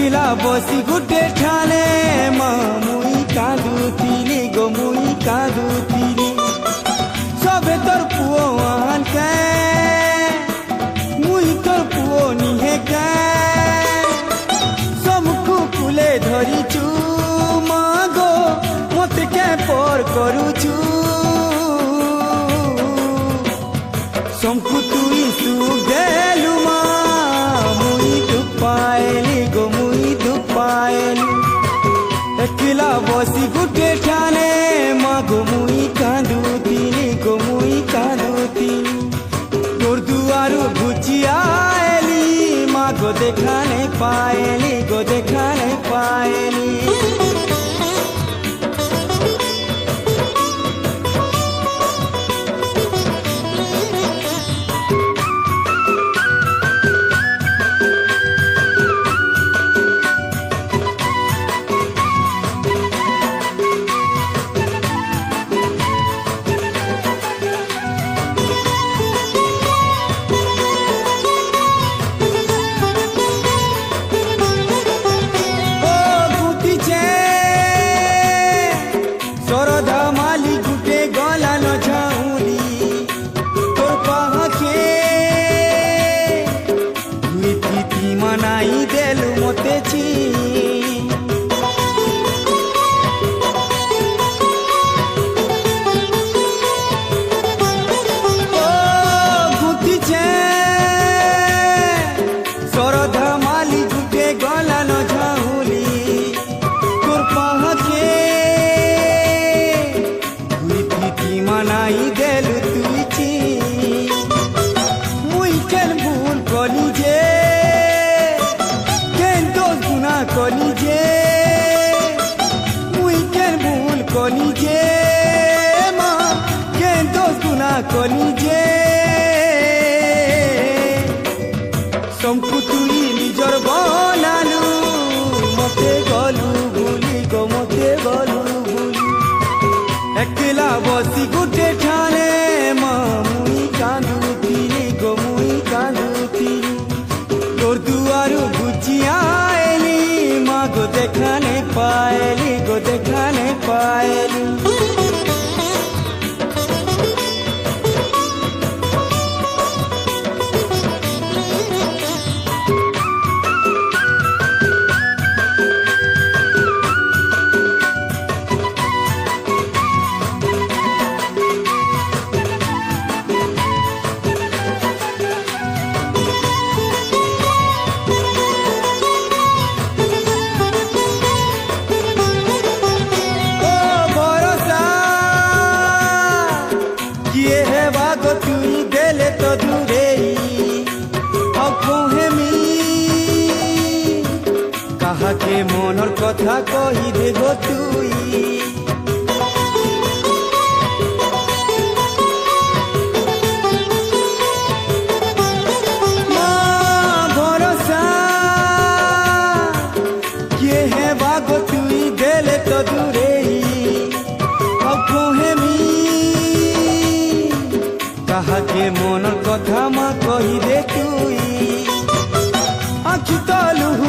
একলা বসি গুটে ঠানে মা মুই কাঁদুতিলি গো মুই কাঁদুতিলি সবে তোর পুও আনকে মুই তোর পুও নিহে কে সমুখু কুলে ধরিছু মা গো মতে কে পর করুছু সমকু তুই সুগেলু মা মুই দুঃখ পাইলি গো মুই দুঃখ পাইলি একলা বসি গুটে ঠানে মা গো মুই কাঁদুতিলি গো মুই কাঁদুতিলি তোর দুয়ারু ঘুচিয়া এলি মা গো দেখানে পাইলি গো দেখানে পাইলি মনাই দেলু মতেছি ও গুতিছে সরধা মালি গুটে গলানো ঝাউলি তোর পাহাকে তুই প্রীতি মনাই দেলু তুইছি মুই কেন ভুল কলি যে কলি যে মুই কেন ভুল কলি যে মা কেন দোষ গুণা কলি যে সমকু তুই নিজর বনালু মতে গলু ভুলি গো মতে গলু ভুলি একলা বসি গুটে ঠানে মা মুই কাঁদুতিলি গো মুই কাঁদুতিলি তোর দুয়ারু গুচিয়া গো দেখানে পাইলি গো দেখানে পাইলি কাহাকে মনের কথা কহি দেব তুই মা ভরসা কে হে বাগ তুই দেলে তো দূরে হেমি কাহাকে মনের কথা মা কহি দে তুই আখি তলু